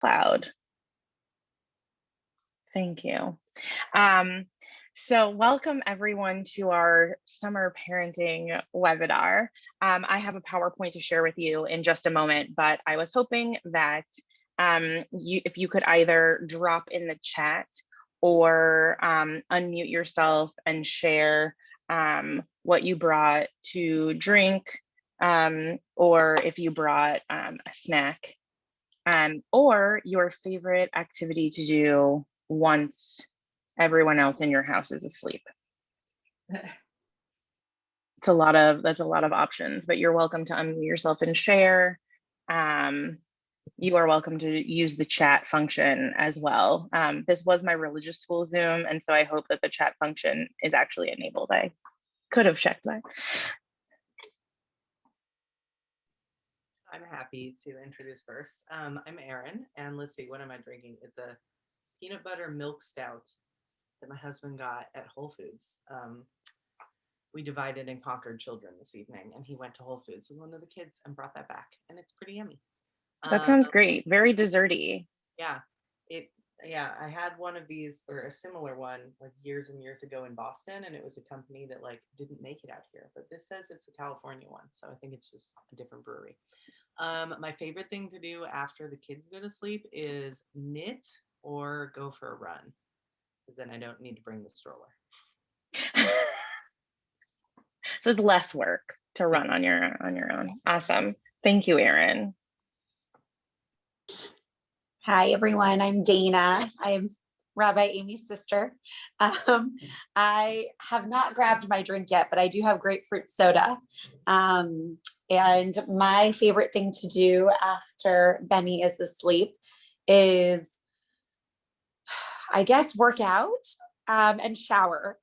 Cloud. Thank you. Um, so welcome everyone to our summer parenting webinar. I have a PowerPoint to share with you in just a moment, but I was hoping that if you could either drop in the chat or unmute yourself and share what you brought to drink, or if you brought a snack, or your favorite activity to do once everyone else in your house is asleep. That's a lot of options, but you're welcome to unmute yourself and share. You are welcome to use the chat function as well. This was my religious school Zoom, and so I hope that the chat function is actually enabled. I could have checked that. I'm happy to introduce first. I'm Erin, and let's see, what am I drinking? It's a peanut butter milk stout that my husband got at Whole Foods. We divided and conquered children this evening, and he went to Whole Foods with one of the kids and brought that back, and it's pretty yummy. That sounds great. Very desserty. Yeah, I had one of these, or a similar one, like years and years ago in Boston, and it was a company that like didn't make it out here, but this says it's a California one, so I think it's just a different brewery. My favorite thing to do after the kids go to sleep is knit or go for a run, because then I don't need to bring the stroller. So it's less work to run on your own. Awesome. Thank you, Erin. Hi, everyone. I'm Dana. I'm Rabbi Aimee's sister. I have not grabbed my drink yet, but I do have grapefruit soda. And my favorite thing to do after Benny is asleep is, I guess, work out and shower.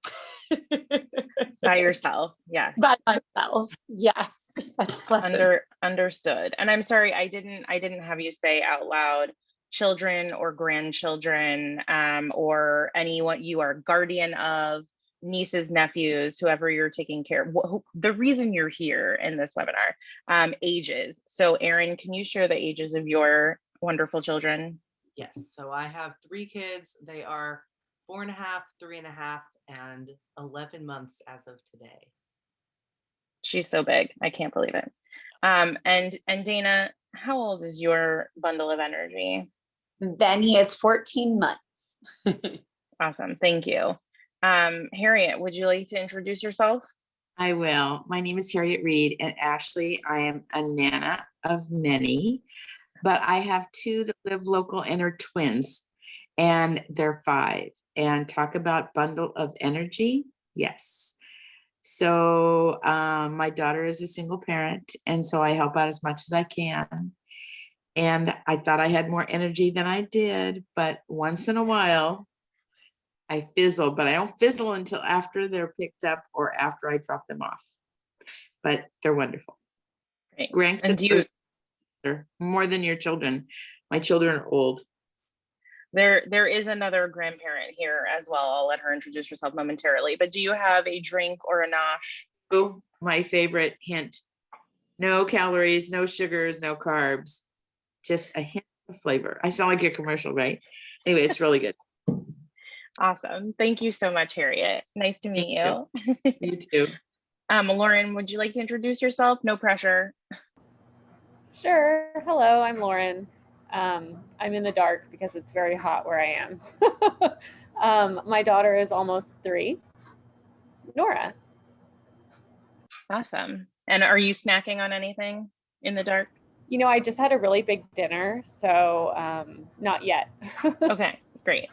By yourself, yes. By myself, yes. Understood. And I'm sorry, I didn't have you say out loud children or grandchildren, or anyone you are guardian of, nieces, nephews, whoever you're taking care of. The reason you're here in this webinar, ages. So Erin, can you share the ages of your wonderful children? Yes, so I have 3 kids. They are 4.5, 3.5, and 11 months as of today. She's so big. I can't believe it. And Dana, how old is your bundle of energy? Benny is 14 months. Awesome. Thank you. Harriet, would you like to introduce yourself? I will. My name is Harriet Reed, and actually I am a nana of many, but I have 2 that live local and are twins, and they're 5. And talk about bundle of energy. Yes. So my daughter is a single parent, and so I help out as much as I can. And I thought I had more energy than I did, but once in a while I fizzle, but I don't fizzle until after they're picked up or after I drop them off. But they're wonderful. Great. Grandkids are more than your children. My children are old. There is another grandparent here as well. I'll let her introduce herself momentarily. But do you have a drink or a nosh? Oh, my favorite hint. No calories, no sugars, no carbs. Just a hint of flavor. I sound like a commercial, right? Anyway, it's really good. Awesome. Thank you so much, Harriet. Nice to meet you. You too. Lauren, would you like to introduce yourself? No pressure. Sure. Hello, I'm Lauren. I'm in the dark because it's very hot where I am. My daughter is almost 3. Nora. Awesome. And are you snacking on anything in the dark? You know, I just had a really big dinner, so not yet. Okay, great.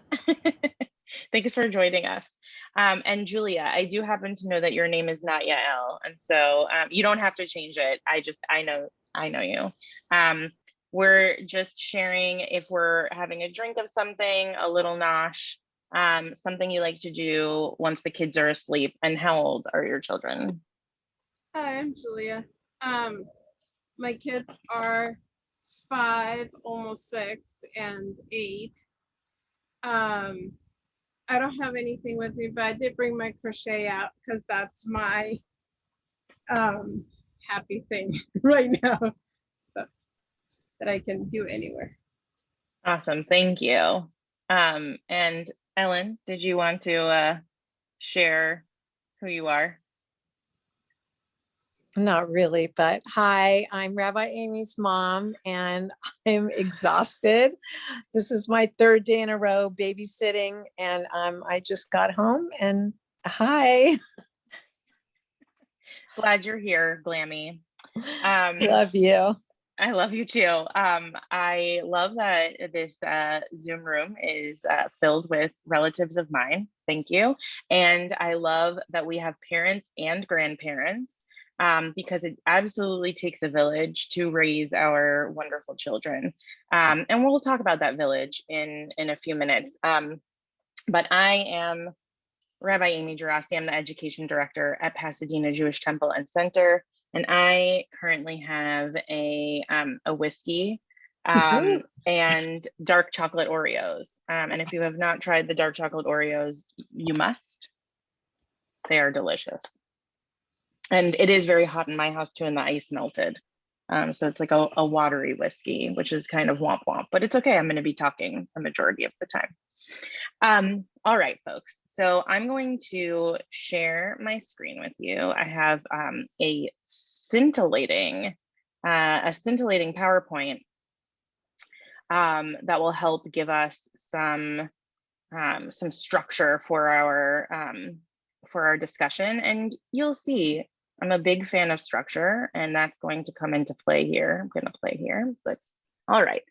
Thanks for joining us. And Julia, I do happen to know that your name is not Yael, and so you don't have to change it. I know you. We're just sharing if we're having a drink of something, a little nosh, something you like to do once the kids are asleep. And how old are your children? Hi, I'm Julia. My kids are 5, almost 6, and 8. I don't have anything with me, but I did bring my crochet out because that's my happy thing right now, so that I can do anywhere. Awesome. Thank you. And Ellen, did you want to share who you are? Not really, but hi, I'm Rabbi Aimee's mom, and I'm exhausted. This is my third day in a row babysitting, and I just got home. And hi, Glad you're here, Glammy. Um, love you. I love you too. I love that this Zoom room is filled with relatives of mine. Thank you. And I love that we have parents and grandparents because it absolutely takes a village to raise our wonderful children. And we'll talk about that village in a few minutes. But I am Rabbi Aimee. I'm the education director at Pasadena Jewish Temple and Center, and I currently have a whiskey and dark chocolate Oreos. And if you have not tried the dark chocolate Oreos, you must. They are delicious. And it is very hot in my house too, and the ice melted. So it's like a watery whiskey, which is kind of womp womp, but it's okay. I'm going to be talking a majority of the time. All right, folks. So I'm going to share my screen with you. I have a scintillating PowerPoint that will help give us some structure for our discussion. And you'll see I'm a big fan of structure, and that's going to come into play here. I'm going to play here. All right.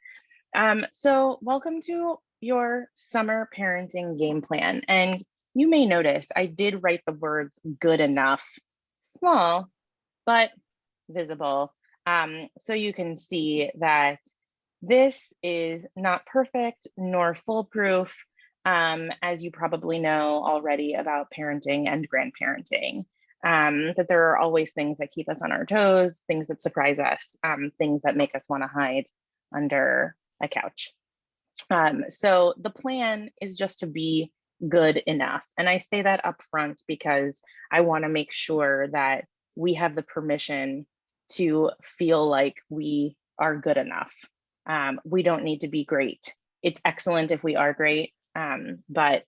So welcome to your summer parenting game plan. And you may notice I did write the words good enough, small, but visible. So you can see that this is not perfect nor foolproof, as you probably know already about parenting and grandparenting. That there are always things that keep us on our toes, things that surprise us, things that make us want to hide under a couch. So the plan is just to be good enough. And I say that up front because I want to make sure that we have the permission to feel like we are good enough. We don't need to be great. It's excellent if we are great, but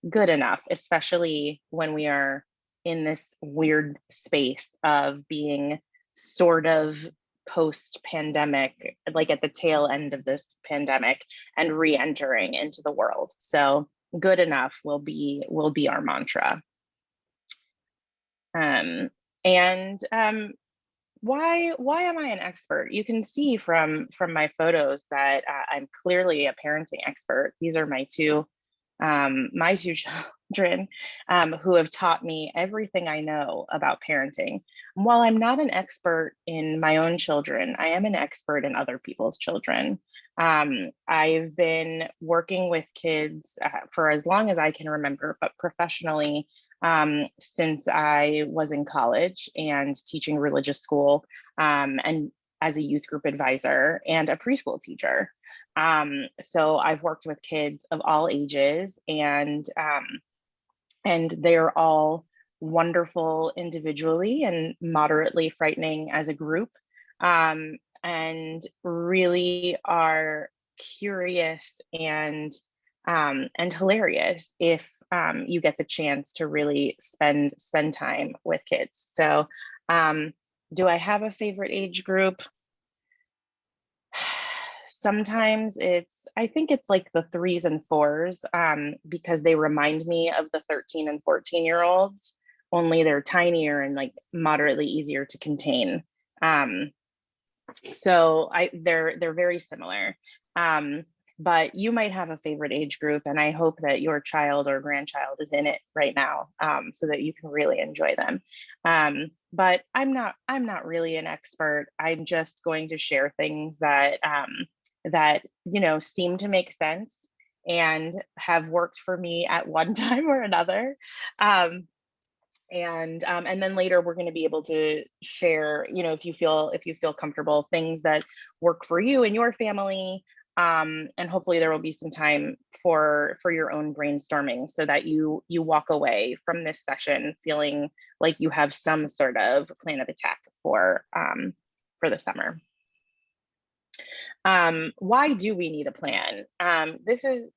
good enough, especially when we are in this weird space of being sort of post-pandemic, like at the tail end of this pandemic and re-entering into the world. So good enough will be our mantra. And why am I an expert? You can see from my photos that I'm clearly a parenting expert. These are my two children who have taught me everything I know about parenting. While I'm not an expert in my own children, I am an expert in other people's children. I've been working with kids for as long as I can remember, but professionally since I was in college and teaching religious school, and as a youth group advisor and a preschool teacher. So I've worked with kids of all ages, and they're all wonderful individually and moderately frightening as a group, and really are curious and hilarious if you get the chance to really spend time with kids. So do I have a favorite age group? Sometimes I think it's like the 3s and 4s, because they remind me of the 13 and 14-year-olds, only they're tinier and like moderately easier to contain. So they're very similar. But you might have a favorite age group, and I hope that your child or grandchild is in it right now, so that you can really enjoy them. But I'm not really an expert. I'm just going to share things that seem to make sense and have worked for me at one time or another. And then later we're going to be able to share, if you feel comfortable, things that work for you and your family. And hopefully there will be some time for your own brainstorming, so that you walk away from this session feeling like you have some sort of plan of attack for the summer. Why do we need a plan? This is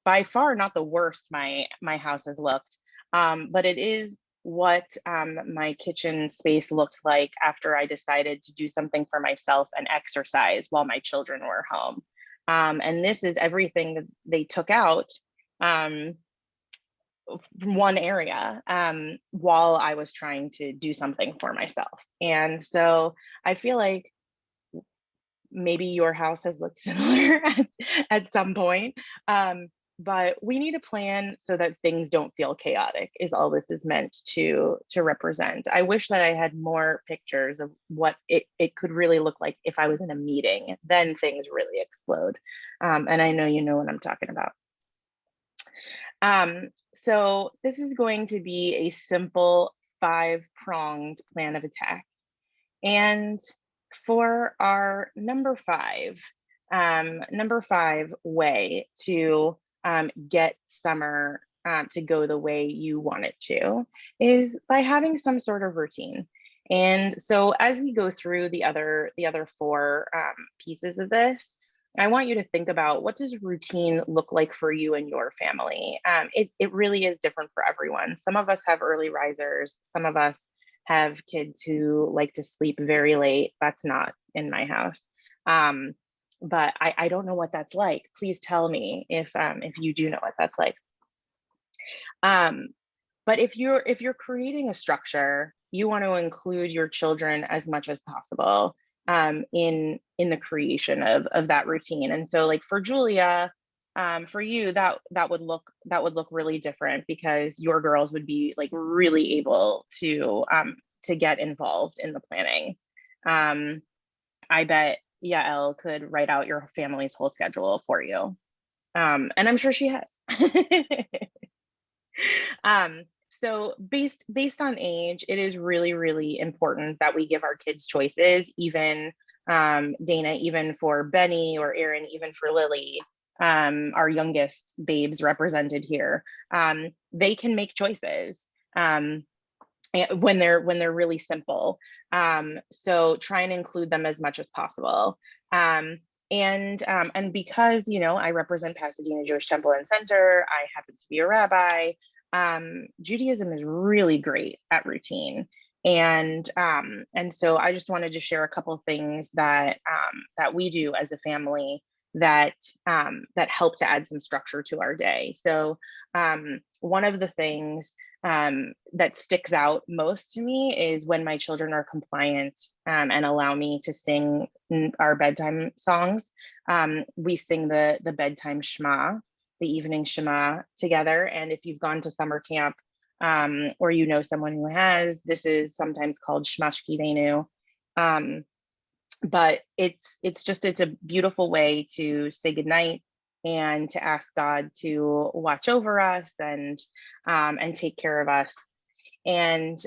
by far not the worst my house has looked, but it is what my kitchen space looked like after I decided to do something for myself and exercise while my children were home. And this is everything that they took out from one area while I was trying to do something for myself. And so I feel like maybe your house has looked similar at some point. But we need a plan so that things don't feel chaotic is all this is meant to represent. I wish that I had more pictures of what it could really look like if I was in a meeting, then things really explode. And I know you know what I'm talking about. So this is going to be a simple 5-pronged plan of attack. And for our number five way to get summer to go the way you want it to is by having some sort of routine. And so as we go through the other 4 pieces of this, I want you to think about, what does routine look like for you and your family? It really is different for everyone. Some of us have early risers. Some of us have kids who like to sleep very late. That's not in my house. But I don't know what that's like. Please tell me if you do know what that's like. But if you're creating a structure, you want to include your children as much as possible in the creation of that routine. And so, like for Julia, for you, that would look really different, because your girls would be like really able to get involved in the planning. I bet Yael could write out your family's whole schedule for you, and I'm sure she has. So based on age, it is really, really important that we give our kids choices, even Dana, even for Benny, or Aaron, even for Lily, our youngest babes represented here. They can make choices when they're really simple. So try and include them as much as possible. And because, you know, I represent Pasadena Jewish Temple and Center, I happen to be a rabbi. Judaism is really great at routine. And so I just wanted to share a couple of things that we do as a family that help to add some structure to our day. So one of the things that sticks out most to me is when my children are compliant and allow me to sing our bedtime songs. We sing the bedtime Shema, the evening Shema together. And if you've gone to summer camp, or you know someone who has, this is sometimes called Shema Shkivenu. But it's a beautiful way to say goodnight and to ask God to watch over us and take care of us. And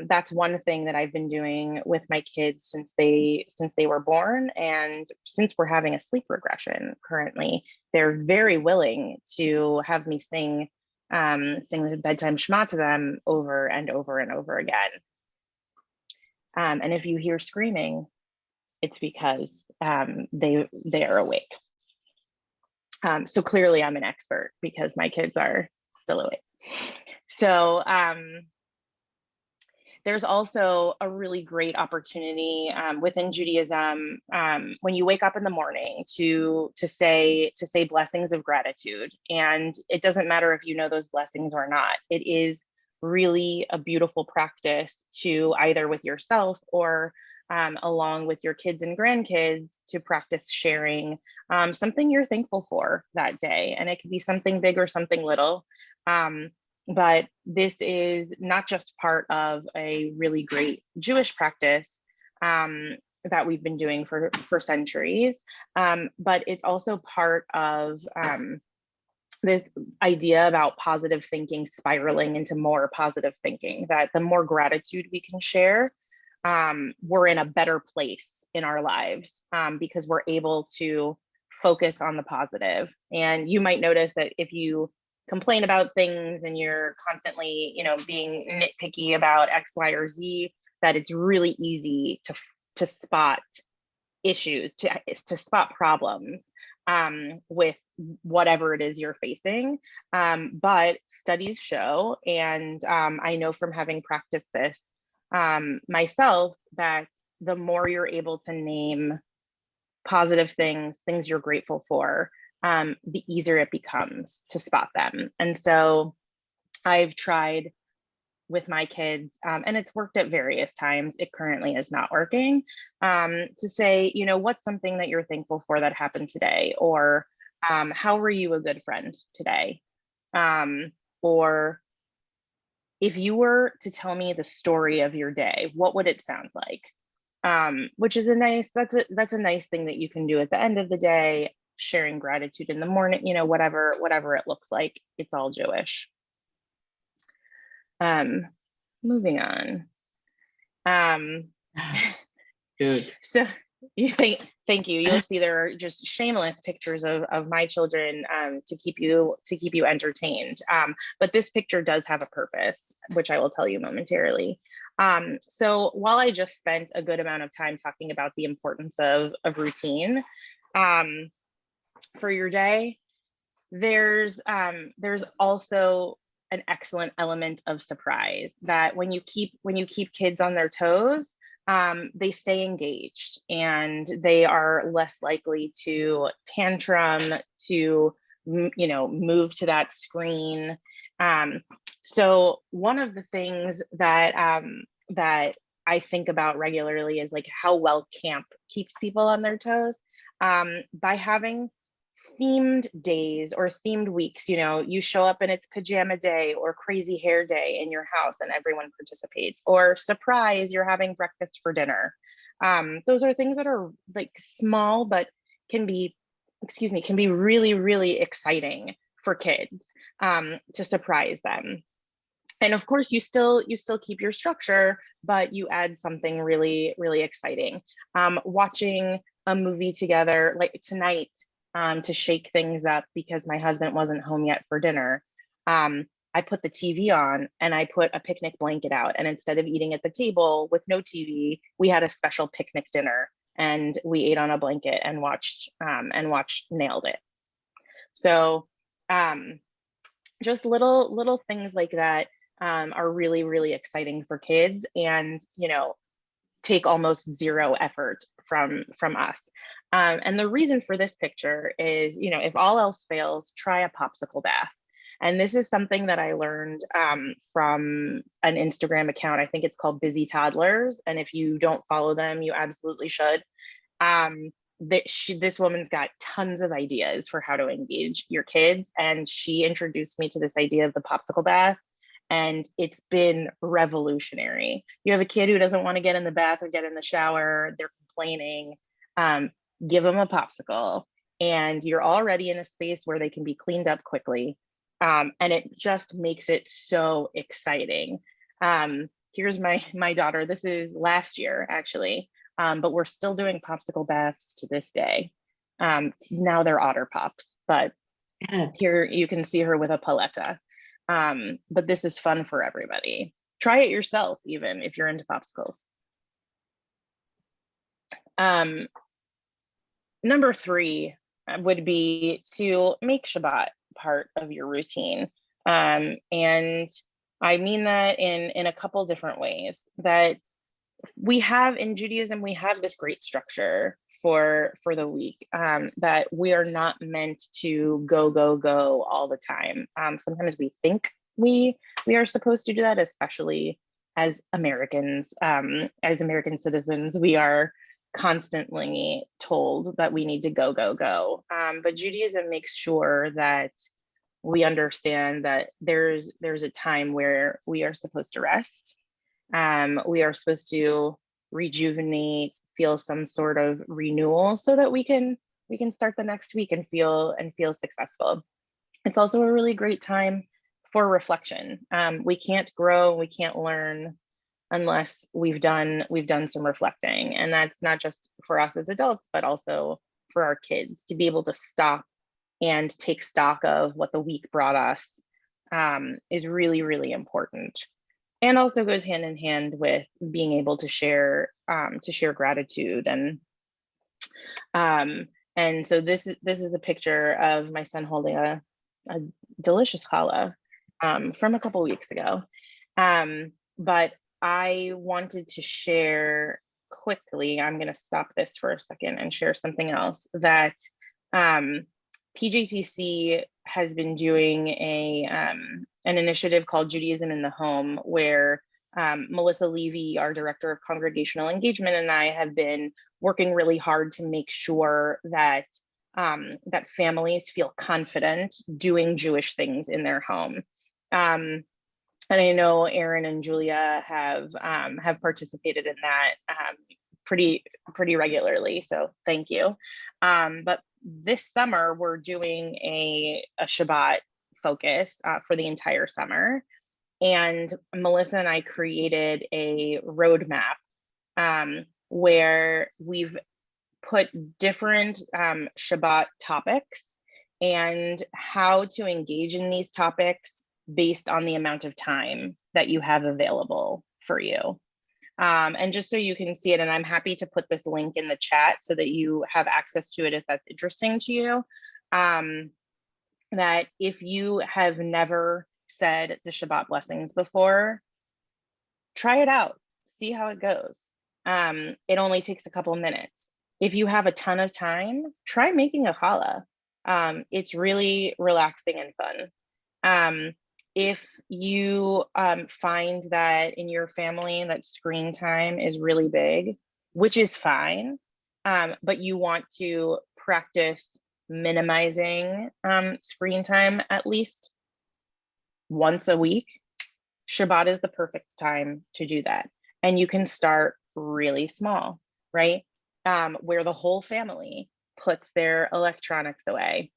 that's one thing that I've been doing with my kids since they were born, and since we're having a sleep regression currently, they're very willing to have me sing the bedtime Shema to them over and over and over again. And if you hear screaming, it's because they are awake. So clearly I'm an expert because my kids are still awake. So there's also a really great opportunity within Judaism when you wake up in the morning to say blessings of gratitude. And it doesn't matter if you know those blessings or not. It is really a beautiful practice to either with yourself or along with your kids and grandkids to practice sharing something you're thankful for that day. And it could be something big or something little. But this is not just part of a really great Jewish practice that we've been doing for centuries, but it's also part of this idea about positive thinking spiraling into more positive thinking, that the more gratitude we can share, we're in a better place in our lives because we're able to focus on the positive. And you might notice that if you complain about things and you're constantly, you know, being nitpicky about X, Y, or Z, that it's really easy to spot issues, to spot problems with whatever it is you're facing. But studies show, and I know from having practiced this myself, that the more you're able to name positive things you're grateful for, the easier it becomes to spot them. And so I've tried with my kids, and it's worked at various times. It currently is not working, to say, you know, what's something that you're thankful for that happened today? Or how were you a good friend today? Or if you were to tell me the story of your day, what would it sound like? Which is that's a nice thing that you can do at the end of the day, sharing gratitude in the morning, you know, whatever it looks like. It's all Jewish. Moving on. Good. So thank you. You'll see there are just shameless pictures of my children to keep you entertained. But this picture does have a purpose, which I will tell you momentarily. So while I just spent a good amount of time talking about the importance of routine for your day, there's also an excellent element of surprise, that when you keep kids on their toes, they stay engaged and they are less likely to tantrum, to move to that screen. So one of the things that that I think about regularly is like how well camp keeps people on their toes, by having themed days or themed weeks. You know, you show up and it's pajama day or crazy hair day in your house and everyone participates, or surprise, you're having breakfast for dinner. Those are things that are like small, but can be really, really exciting for kids, to surprise them. And of course, you still keep your structure, but you add something really, really exciting. Watching a movie together, like tonight, to shake things up because my husband wasn't home yet for dinner. I put the TV on and I put a picnic blanket out. And instead of eating at the table with no TV, we had a special picnic dinner and we ate on a blanket and watched Nailed It. So just little things like that are really, really exciting for kids, and take almost zero effort from us. And the reason for this picture is, if all else fails, try a popsicle bath. And this is something that I learned from an Instagram account. I think it's called Busy Toddlers. And if you don't follow them, you absolutely should. This woman's got tons of ideas for how to engage your kids. And she introduced me to this idea of the popsicle bath. And it's been revolutionary. You have a kid who doesn't want to get in the bath or get in the shower, they're complaining, give them a popsicle, and you're already in a space where they can be cleaned up quickly. And it just makes it so exciting. Here's my daughter. This is last year, actually, but we're still doing popsicle baths to this day. Now they're Otter Pops, but here you can see her with a paletta. But this is fun for everybody. Try it yourself, even if you're into popsicles. Number 3 would be to make Shabbat part of your routine. And I mean that in a couple different ways. That we have in Judaism, we have this great structure for the week, that we are not meant to go all the time. Sometimes we think we are supposed to do that, especially as Americans, as American citizens. We are constantly told that we need to go. But Judaism makes sure that we understand that there's a time where we are supposed to rest. We are supposed to rejuvenate, feel some sort of renewal, so that we can start the next week and feel successful. It's also a really great time for reflection. We can't grow, we can't learn unless we've done some reflecting. And that's not just for us as adults, but also for our kids, to be able to stop and take stock of what the week brought us, is really, really important. And also goes hand in hand with being able to share gratitude. And And so this is a picture of my son holding a delicious challah from a couple weeks ago. But I wanted to share quickly, I'm going to stop this for a second and share something else, that PJTC has been doing an initiative called Judaism in the Home, where Melissa Levy, our Director of Congregational Engagement, and I have been working really hard to make sure that that families feel confident doing Jewish things in their home. And I know Aaron and Julia have participated in that pretty regularly, so thank you. But this summer we're doing a Shabbat focus for the entire summer, and Melissa and I created a roadmap where we've put different Shabbat topics and how to engage in these topics based on the amount of time that you have available for you. And just so you can see it, and I'm happy to put this link in the chat so that you have access to it if that's interesting to you, that if you have never said the Shabbat blessings before, try it out, see how it goes. It only takes a couple minutes. If you have a ton of time, try making a challah. It's really relaxing and fun. If you find that in your family that screen time is really big, which is fine, but you want to practice minimizing screen time at least once a week, Shabbat is the perfect time to do that. And you can start really small, right? Where the whole family puts their electronics away.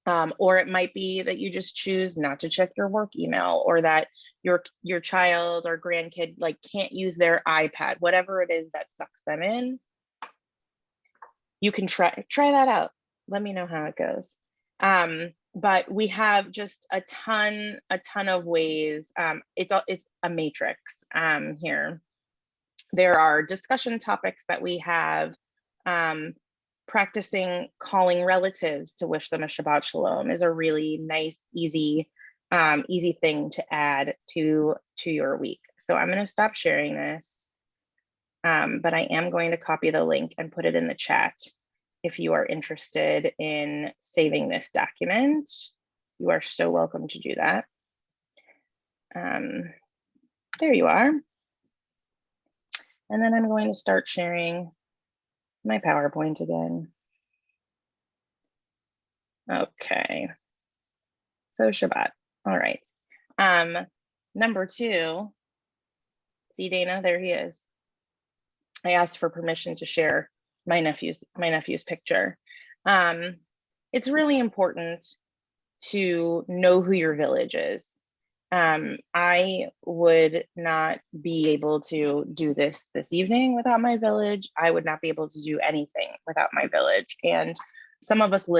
Or it might be that you just choose not to check your work email, or that your child or grandkid like can't use their iPad, whatever it is that sucks them in. You can try that out. Let me know how it goes. But we have just a ton of ways. It's a matrix here. There are discussion topics that we have. Practicing calling relatives to wish them a Shabbat Shalom is a really nice, easy thing to add to your week. So I'm going to stop sharing this, but I am going to copy the link and put it in the chat. If you are interested in saving this document, you are so welcome to do that. There you are. And then I'm going to start sharing my PowerPoint again. Okay. So Shabbat. All right. Number 2. See Dana, there he is. I asked for permission to share my nephew's picture. It's really important to know who your village is. I would not be able to do this evening without my village. I would not be able to do anything without my village. And some of us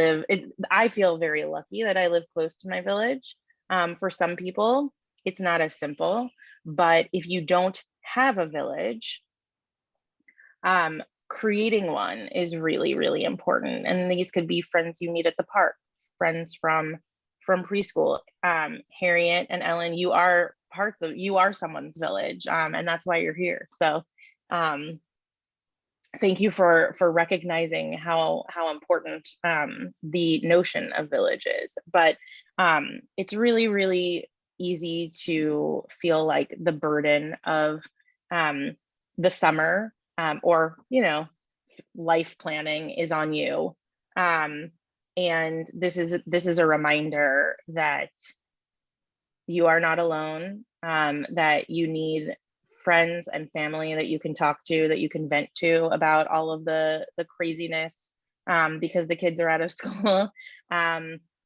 I feel very lucky that I live close to my village. For some people, it's not as simple, but if you don't have a village, creating one is really, really important. And these could be friends you meet at the park, friends from preschool. Harriet and Ellen, you are someone's village, and that's why you're here. So thank you for recognizing how important the notion of village is. But it's really, really easy to feel like the burden of the summer or life planning is on you. And this is a reminder that you are not alone, that you need friends and family that you can talk to, that you can vent to about all of the craziness because the kids are out of school,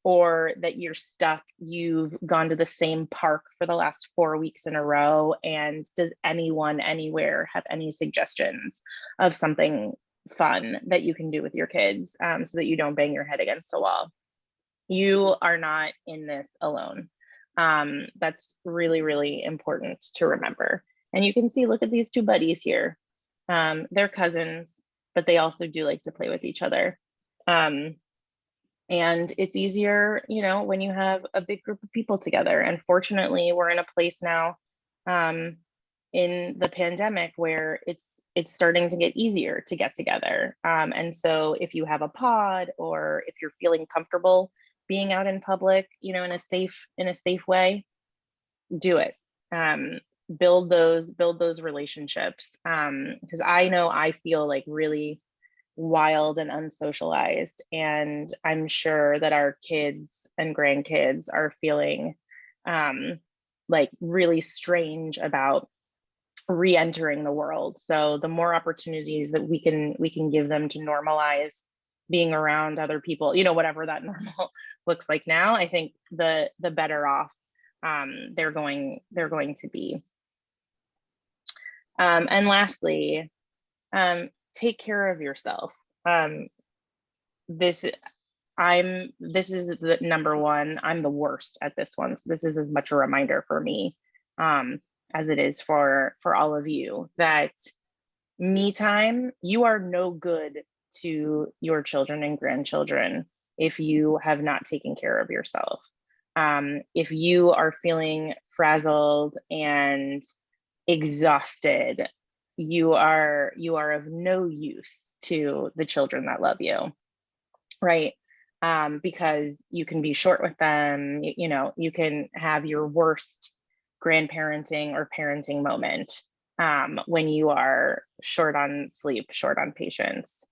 or that you're stuck. You've gone to the same park for the last 4 weeks in a row. And does anyone anywhere have any suggestions of something fun that you can do with your kids so that you don't bang your head against a wall? You are not in this alone. That's really, really important to remember. And you can see, look at these 2 buddies here. They're cousins. but they also do like to play with each other. And it's easier, you know, when you have a big group of people together. And fortunately, we're in a place now in the pandemic where it's starting to get easier to get together. And so if you have a pod, or if you're feeling comfortable being out in public, you know, in a safe way, do it. Build those relationships. Because I know I feel like really wild and unsocialized, and I'm sure that our kids and grandkids are feeling like really strange about re-entering the world. So the more opportunities that we can give them to normalize being around other people, you know, whatever that normal looks like now, I think the better off they're going to be. And lastly, take care of yourself. This is the number one. I'm the worst at this one, so this is as much a reminder for me as it is for all of you, that me time, you are no good to your children and grandchildren if you have not taken care of yourself. If you are feeling frazzled and exhausted, you are of no use to the children that love you, right? Because you can be short with them. You know, you can have your worst grandparenting or parenting moment when you are short on sleep, short on patience,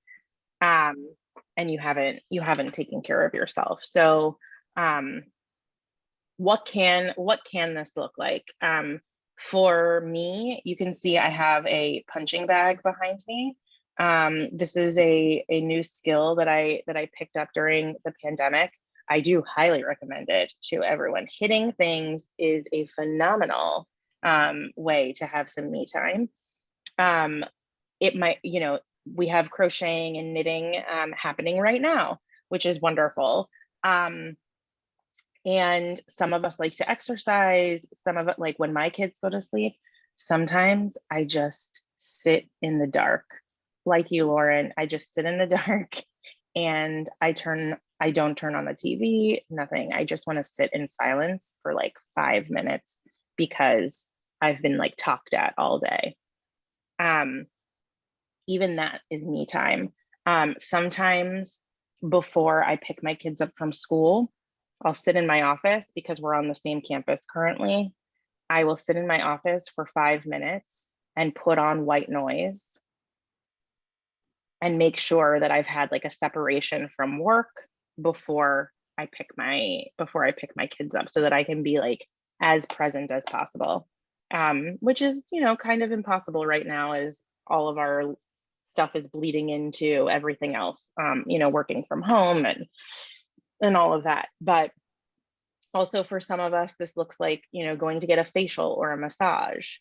and you haven't taken care of yourself. So what can this look like? For me, you can see I have a punching bag behind me. This is a new skill that I picked up during the pandemic. I do highly recommend it to everyone. Hitting things is a phenomenal way to have some me time. It might, you know, we have crocheting and knitting happening right now, which is wonderful. And some of us like to exercise. Some of it, like when my kids go to sleep, sometimes I just sit in the dark. Like you, Lauren, I just sit in the dark and I don't turn on the TV, nothing. I just want to sit in silence for like 5 minutes because I've been like talked at all day. Even that is me time. Sometimes before I pick my kids up from school, I'll sit in my office because we're on the same campus currently. I will sit in my office for 5 minutes and put on white noise and make sure that I've had like a separation from work before I pick my kids up, so that I can be like as present as possible. Which is, you know, kind of impossible right now, as all of our stuff is bleeding into everything else, you know, working from home and all of that. But also for some of us, this looks like, you know, going to get a facial or a massage,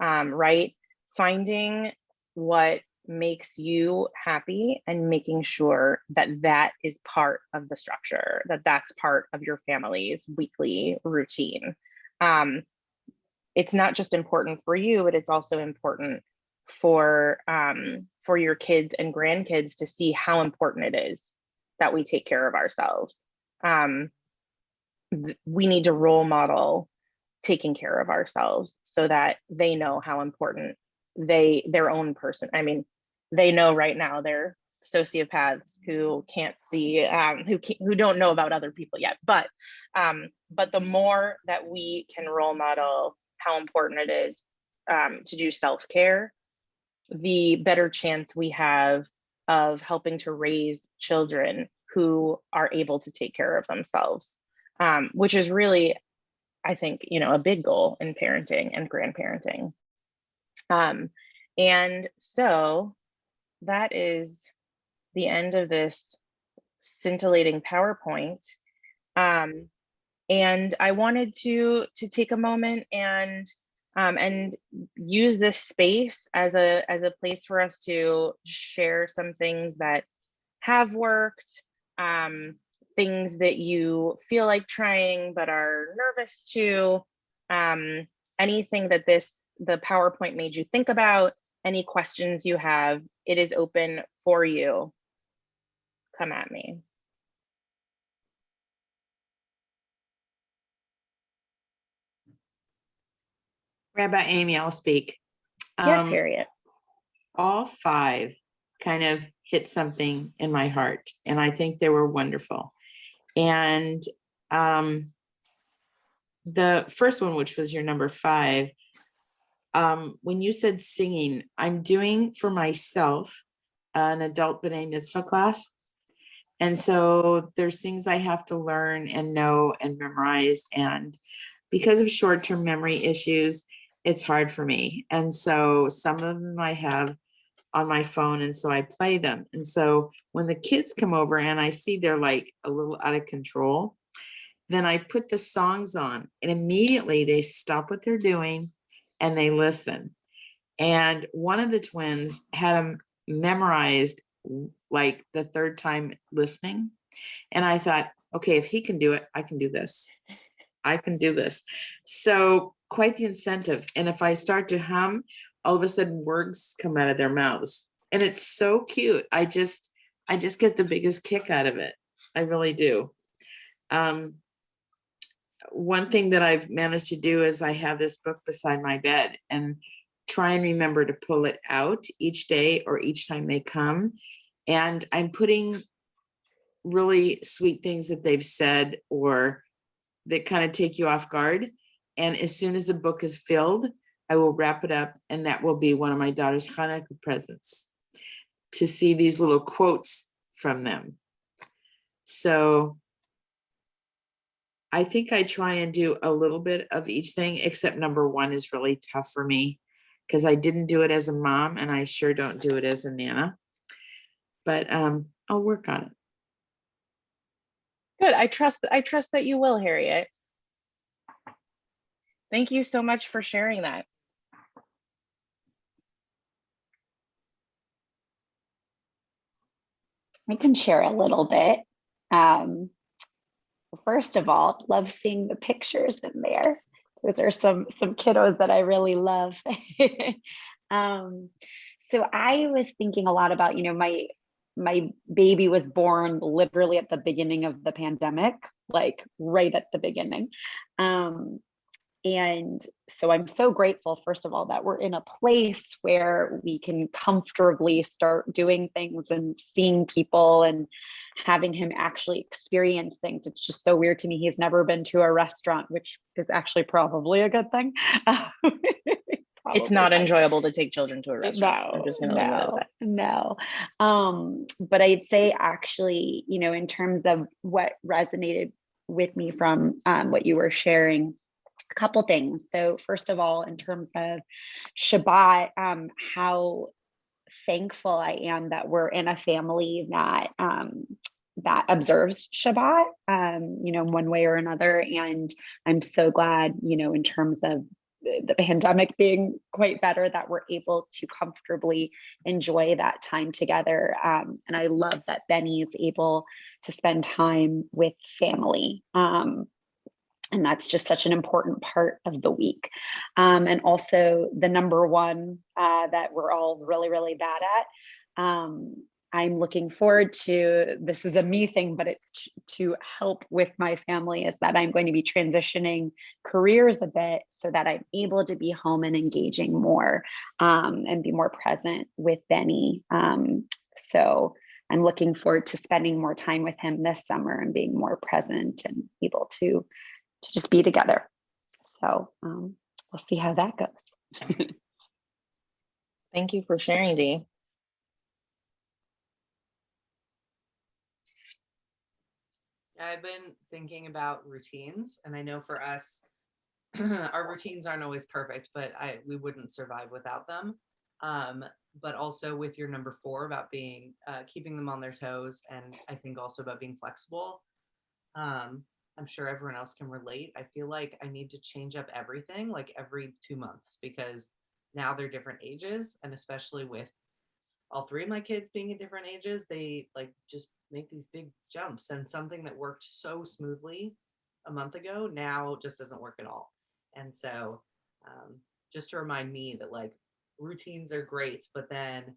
right? Finding what makes you happy and making sure that that is part of the structure, that that's part of your family's weekly routine. It's not just important for you, but it's also important for your kids and grandkids to see how important it is that we take care of ourselves. We need to role model taking care of ourselves so that they know how important their own person. I mean, they know right now they're sociopaths who can't see, who don't know about other people yet. But the more that we can role model how important it is to do self-care, the better chance we have of helping to raise children who are able to take care of themselves, which is really, I think, you know, a big goal in parenting and grandparenting. And so that is the end of this scintillating PowerPoint. And I wanted to take a moment and use this space as a place for us to share some things that have worked, things that you feel like trying but are nervous to, anything that the PowerPoint made you think about, any questions you have, it is open for you. Come at me. Rabbi Aimee, I'll speak. Yes, Harriet. All 5 kind of hit something in my heart, and I think they were wonderful. And the first one, which was your number 5, when you said singing, I'm doing for myself an adult B'nai Mitzvah class. And so there's things I have to learn and know and memorize. And because of short-term memory issues, it's hard for me. And so some of them I have on my phone, and so I play them. And so when the kids come over and I see they're like a little out of control, then I put the songs on and immediately they stop what they're doing and they listen. And one of the twins had them memorized like the 3rd time listening. And I thought, okay, if he can do it, I can do this. I can do this. So quite the incentive. And if I start to hum, all of a sudden words come out of their mouths. And it's so cute. I just get the biggest kick out of it. I really do. One thing that I've managed to do is I have this book beside my bed and try and remember to pull it out each day or each time they come. And I'm putting really sweet things that they've said or that kind of take you off guard. And as soon as the book is filled, I will wrap it up, and that will be one of my daughter's Hanukkah presents, to see these little quotes from them. So I think I try and do a little bit of each thing, except number 1 is really tough for me because I didn't do it as a mom and I sure don't do it as a nana, but I'll work on it. Good. I trust that you will, Harriet. Thank you so much for sharing that. I can share a little bit. First of all, love seeing the pictures in there. Those are some kiddos that I really love. So I was thinking a lot about, my baby was born literally at the beginning of the pandemic, like right at the beginning. And so I'm so grateful, first of all, that we're in a place where we can comfortably start doing things and seeing people and having him actually experience things. It's just so weird to me. He's never been to a restaurant, which is actually probably a good thing. It's not enjoyable to take children to a restaurant. No, I'm just going to leave it at that. No. But I'd say actually, in terms of what resonated with me from what you were sharing, a couple things. So first of all, in terms of Shabbat, how thankful I am that we're in a family that observes Shabbat, one way or another. And I'm so glad, in terms of the pandemic being quite better, that we're able to comfortably enjoy that time together. And I love that Benny is able to spend time with family. And that's just such an important part of the week. And also the number 1 that we're all really, really bad at. I'm looking forward to, this is a me thing, but it's to help with my family, is that I'm going to be transitioning careers a bit so that I'm able to be home and engaging more and be more present with Benny. So I'm looking forward to spending more time with him this summer and being more present and able to just be together. So we'll see how that goes. Thank you for sharing, Dee. I've been thinking about routines, and I know for us, our routines aren't always perfect, but we wouldn't survive without them. But also with your number 4 about being keeping them on their toes, and I think also about being flexible. I'm sure everyone else can relate. I feel like I need to change up everything like every 2 months, because now they're different ages, and especially with all 3 of my kids being at different ages, they like just make these big jumps, and something that worked so smoothly a month ago now just doesn't work at all. And so just to remind me that like routines are great, but then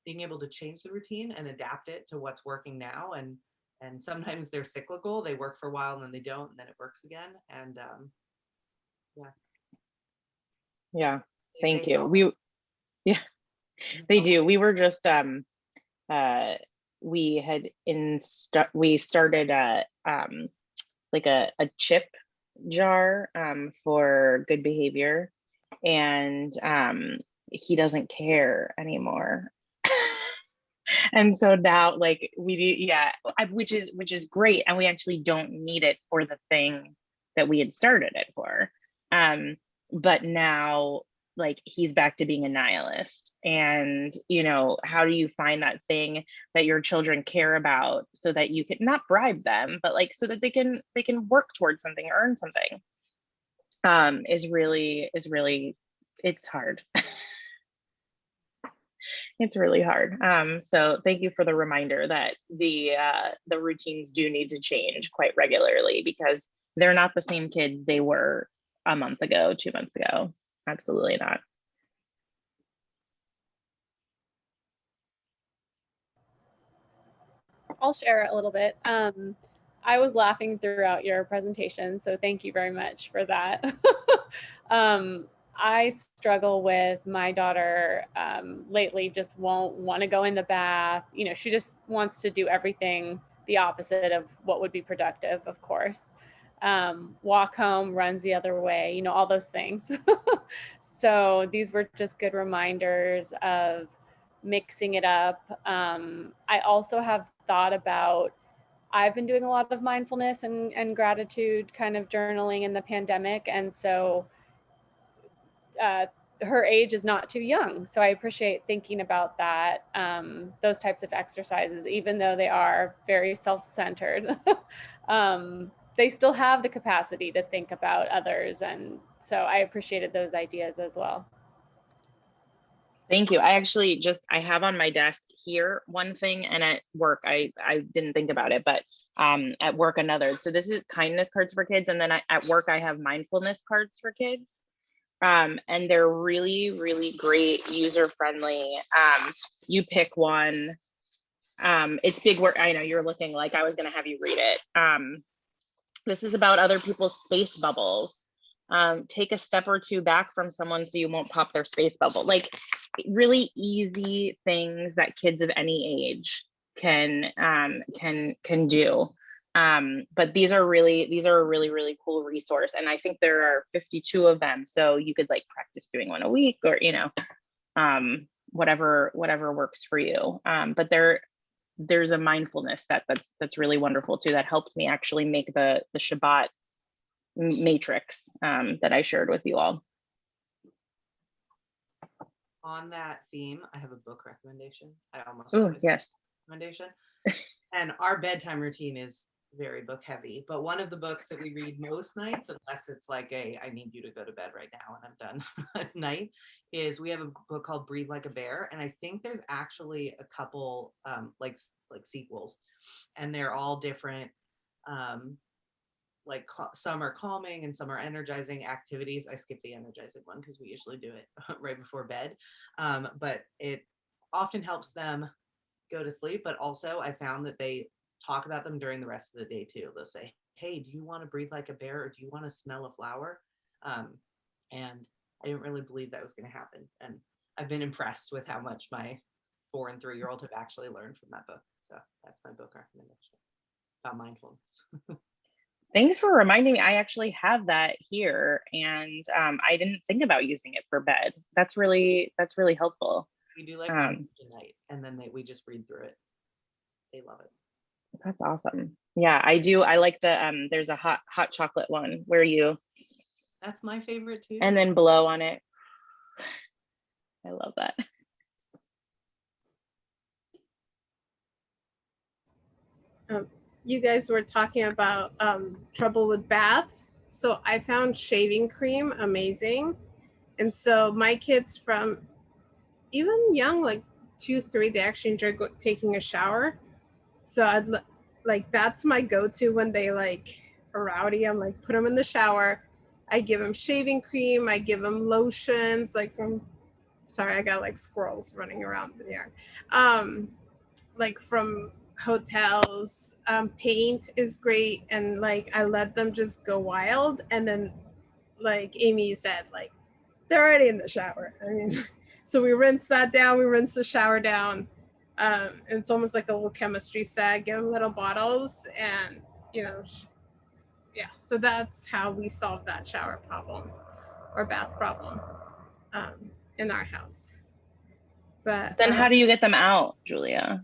being able to change the routine and adapt it to what's working now. And sometimes they're cyclical. They work for a while and then they don't, and then it works again. And yeah. Yeah. They Thank you. help. Yeah, they do. We were just we had we started like a chip jar for good behavior, and he doesn't care anymore. And so now, like, we do, yeah, which is great, and we actually don't need it for the thing that we had started it for. But now, like, he's back to being a nihilist, and how do you find that thing that your children care about so that you can not bribe them, but like so that they can work towards something, earn something, is really it's hard. It's really hard. So thank you for the reminder that the routines do need to change quite regularly, because they're not the same kids they were a month ago, 2 months ago. Absolutely not. I'll share a little bit. I was laughing throughout your presentation, so thank you very much for that. I struggle with my daughter lately, just won't want to go in the bath. She just wants to do everything the opposite of what would be productive, of course. Walk home, runs the other way, all those things. So these were just good reminders of mixing it up. I also have thought about, I've been doing a lot of mindfulness and gratitude kind of journaling in the pandemic. And so her age is not too young. So I appreciate thinking about that, those types of exercises, even though they are very self-centered. They still have the capacity to think about others. And so I appreciated those ideas as well. Thank you. I actually I have on my desk here one thing, and at work, I didn't think about it, but at work another. So this is kindness cards for kids. And then at work, I have mindfulness cards for kids. And they're really, really great, user-friendly. You pick one. It's big work. I know you're looking like I was going to have you read it. This is about other people's space bubbles. Take a step or two back from someone so you won't pop their space bubble. Like, really easy things that kids of any age can do. But these are a really cool resource, and I think there are 52 of them, so you could like practice doing one a week, or whatever works for you. But there's a mindfulness set that's really wonderful too, that helped me actually make the Shabbat matrix that I shared with you all. On that theme, I have a book recommendation. I almost yes. Recommendation. And our bedtime routine is very book heavy, but one of the books that we read most nights, unless it's like I need you to go to bed right now and I'm done at night, is we have a book called Breathe Like a Bear. And I think there's actually a couple like sequels, and they're all different. Like some are calming and some are energizing activities. I skip the energizing one because we usually do it right before bed. But it often helps them go to sleep. But also I found that they talk about them during the rest of the day too. They'll say, hey, do you want to breathe like a bear, or do you want to smell a flower? And I didn't really believe that was going to happen. And I've been impressed with how much my 4 and 3-year-old have actually learned from that book. So that's my book recommendation about mindfulness. Thanks for reminding me. I actually have that here, and I didn't think about using it for bed. That's really helpful. We do like one night, and then we just read through it. They love it. That's awesome. Yeah, I do. I like the there's a hot chocolate one where you. That's my favorite too. And then blow on it. I love that. You guys were talking about trouble with baths. So I found shaving cream amazing. And so my kids from even young, like 2, 3, they actually enjoy taking a shower. So that's my go-to when they like are rowdy. I'm like, put them in the shower. I give them shaving cream. I give them lotions like from Sorry, I got like squirrels running around the yard. Like from hotels. Paint is great, and like I let them just go wild, and then like Amy said, like they're already in the shower. I mean, so we rinse that down. We rinse the shower down. It's almost like a little chemistry set. Give them little bottles, and you know, yeah. So that's how we solve that shower problem or bath problem in our house. But Then how do you get them out, Julia?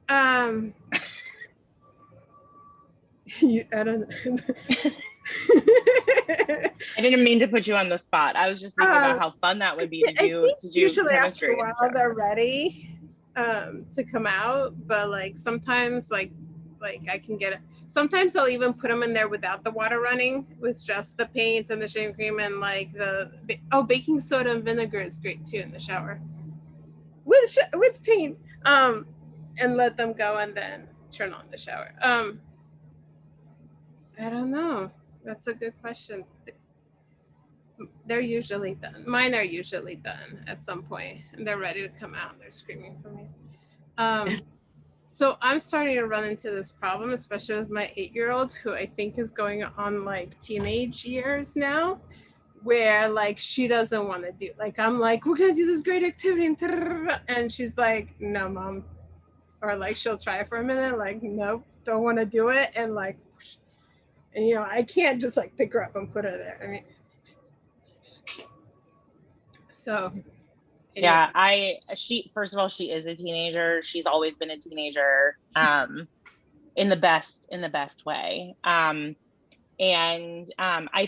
I don't know. I didn't mean to put you on the spot. I was just thinking about how fun that would be to do Usually chemistry. after a while they're ready to come out, but like sometimes like I can get it. Sometimes I'll even put them in there without the water running, with just the paint and the shaving cream and like the baking soda and vinegar is great too in the shower with paint, and let them go and then turn on the shower. I don't know. That's a good question. They're usually done. Mine are usually done at some point, and they're ready to come out. They're screaming for me. So I'm starting to run into this problem, especially with my 8-year-old, who I think is going on like teenage years now, where like she doesn't want to do. Like I'm like, we're gonna do this great activity, and she's like, no, mom, or like she'll try for a minute, like, nope, don't want to do it, and like, and you know, I can't just like pick her up and put her there. I mean. So anyway. Yeah, first of all, she is a teenager. She's always been a teenager, in the best way. I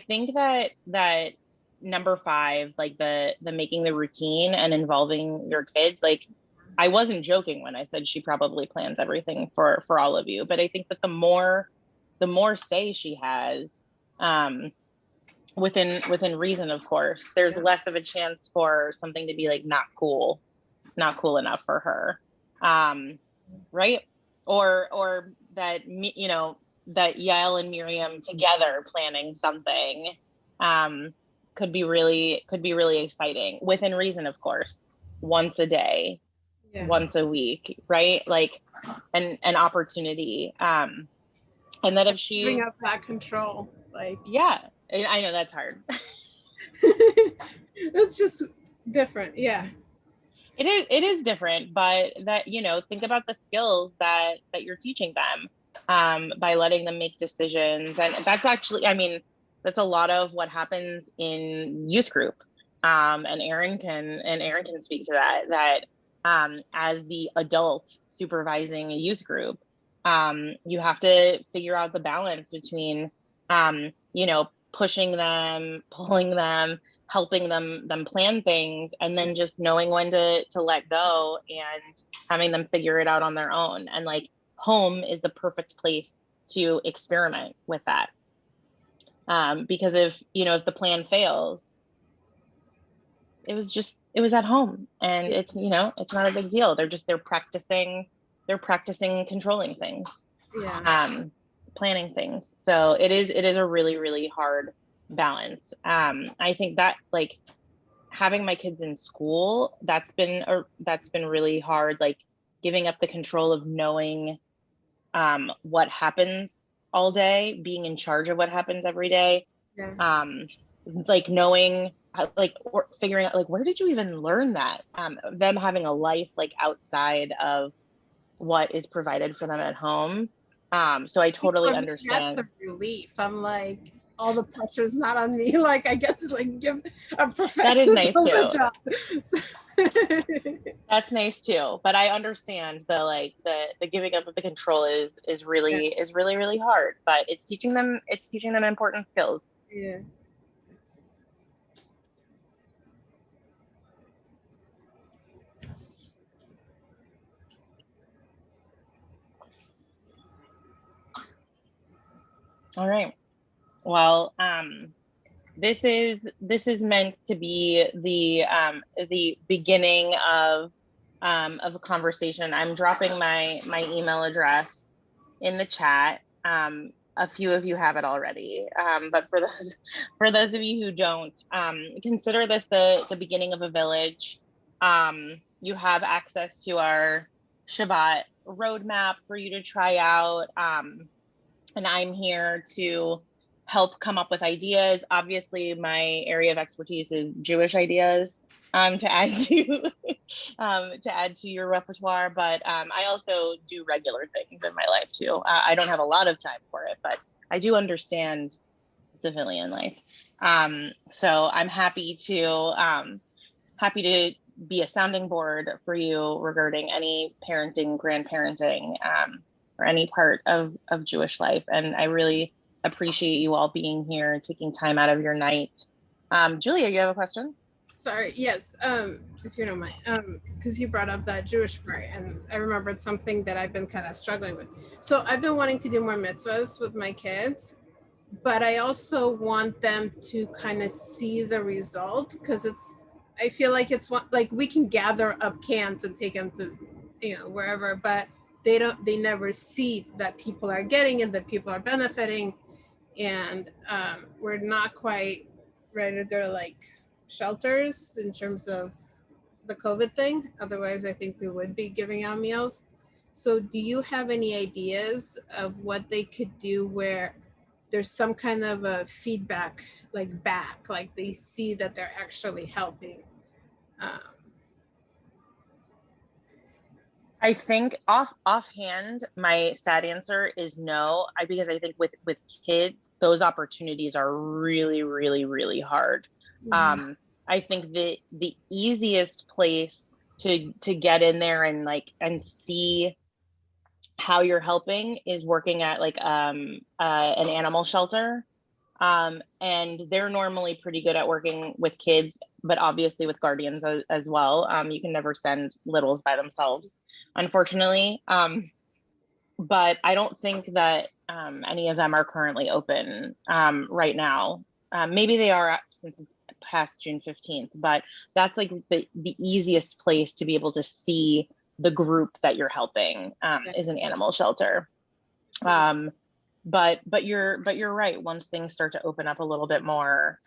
think that number 5, like the making the routine and involving your kids, like I wasn't joking when I said she probably plans everything for all of you, but I think that the more say she has, within reason, of course, there's less of a chance for something to be like not cool enough for her, right? Or that, you know, that Yael and Miriam together planning something could be really exciting, within reason, of course, once a day, once a week, right? Like an opportunity, and that if she's giving up that control, like, yeah, I know that's hard. It's just different. Yeah. It is different, but that, you know, think about the skills that you're teaching them, by letting them make decisions. And that's actually, I mean, that's a lot of what happens in youth group. And Aaron can speak to that, as the adult supervising a youth group, you have to figure out the balance between, you know, pushing them, pulling them, helping them plan things, and then just knowing when to let go and having them figure it out on their own. And like home is the perfect place to experiment with that. Because if the plan fails, it was at home, and it's not a big deal. They're practicing controlling things. Yeah. Planning things. So it is a really, really hard balance. I think that like having my kids in school, that's been really hard, like giving up the control of knowing what happens all day, being in charge of what happens every day. Yeah. Like knowing or figuring out like, where did you even learn that? Them having a life like outside of what is provided for them at home. So I totally understand. That's a relief. I'm like, all the pressure's not on me. Like I get to like give a professional That is nice too. job. That's nice too. But I understand the giving up of the control is really really hard. But it's teaching them important skills. Yeah. All right. Well, this is meant to be the beginning of a conversation. I'm dropping my email address in the chat. a few of you have it already, but for those of you who don't, consider this the beginning of a village. You have access to our Shabbat roadmap for you to try out, and I'm here to help come up with ideas. Obviously, my area of expertise is Jewish ideas, to add to to add to your repertoire. But I also do regular things in my life too. I don't have a lot of time for it, but I do understand civilian life. So I'm happy to be a sounding board for you regarding any parenting, grandparenting, or any part of Jewish life. And I really appreciate you all being here, taking time out of your night. Julia, you have a question? Sorry, yes, if you don't mind, because you brought up that Jewish part, and I remembered something that I've been kind of struggling with. So I've been wanting to do more mitzvahs with my kids, but I also want them to kind of see the result, because I feel like like we can gather up cans and take them to, wherever, but they never see that people are getting it, that people are benefiting, and we're not quite ready. They're like shelters in terms of the COVID thing. Otherwise, I think we would be giving out meals. So do you have any ideas of what they could do where there's some kind of a feedback, like they see that they're actually helping? I think offhand, my sad answer is no. Because I think with kids, those opportunities are really, really, really hard. Mhm. I think the easiest place to get in there and see how you're helping is working at an animal shelter. And they're normally pretty good at working with kids, but obviously with guardians as well. You can never send littles by themselves, unfortunately. But I don't think that any of them are currently open right now. Maybe they are since it's past June 15th, but that's like the easiest place to be able to see the group that you're helping is an animal shelter. But you're right. Once things start to open up a little bit more,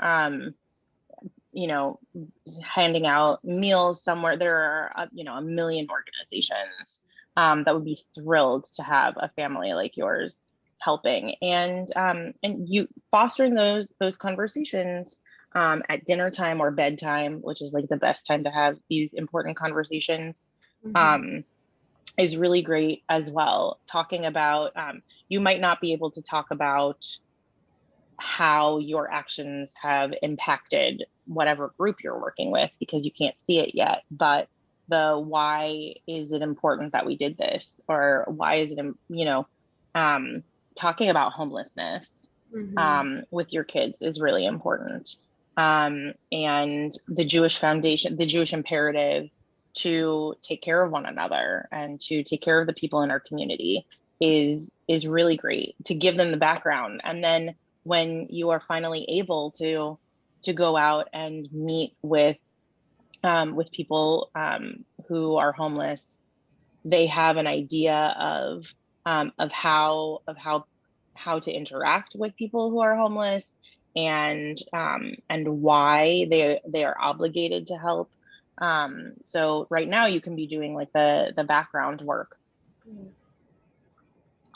handing out meals somewhere, there are a million organizations that would be thrilled to have a family like yours helping, and you fostering those conversations at dinner time or bedtime, which is like the best time to have these important conversations. Mhm. Is really great as well. Talking about, you might not be able to talk about how your actions have impacted whatever group you're working with because you can't see it yet, but the why is it important that we did this, or why is it, talking about homelessness with your kids is really important. And the Jewish Foundation, the Jewish imperative to take care of one another and to take care of the people in our community is really great, to give them the background. And then when you are finally able to go out and meet with people who are homeless, they have an idea of how to interact with people who are homeless, and why they are obligated to help. So right now you can be doing like the background work,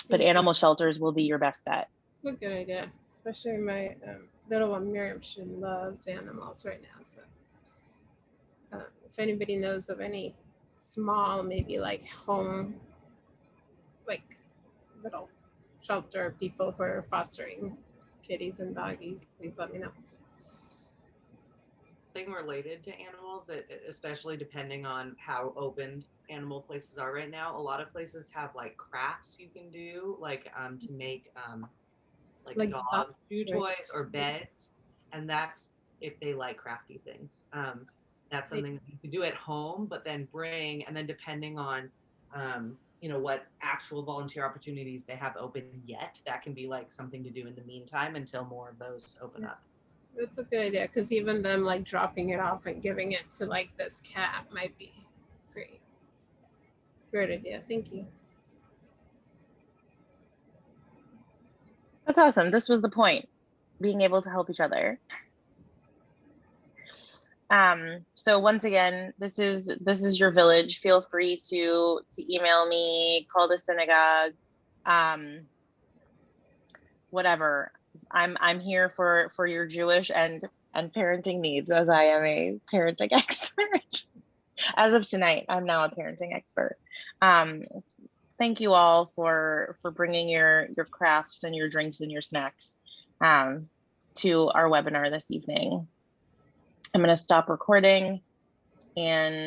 but animal shelters will be your best bet. It's a good idea, especially my little one Miriam. She loves animals right now. So if anybody knows of any small, maybe like home, like little shelter people who are fostering kitties and doggies, please let me know. Thing related to animals, that especially depending on how open animal places are right now, a lot of places have like crafts you can do, like to make like dog chew toys or beds, and that's if they like crafty things. That's something that you can do at home, but then bring, and then depending on what actual volunteer opportunities they have open yet, that can be like something to do in the meantime until more of those open up. That's a good idea, because even them like dropping it off and giving it to like this cat might be great. It's a great idea. Thank you. That's awesome. This was the point, being able to help each other. So once again, this is your village. Feel free to email me, call the synagogue, whatever. I'm here for your Jewish and parenting needs, as I am a parenting expert. As of tonight, I'm now a parenting expert. Thank you all for bringing your crafts and your drinks and your snacks to our webinar this evening. I'm going to stop recording and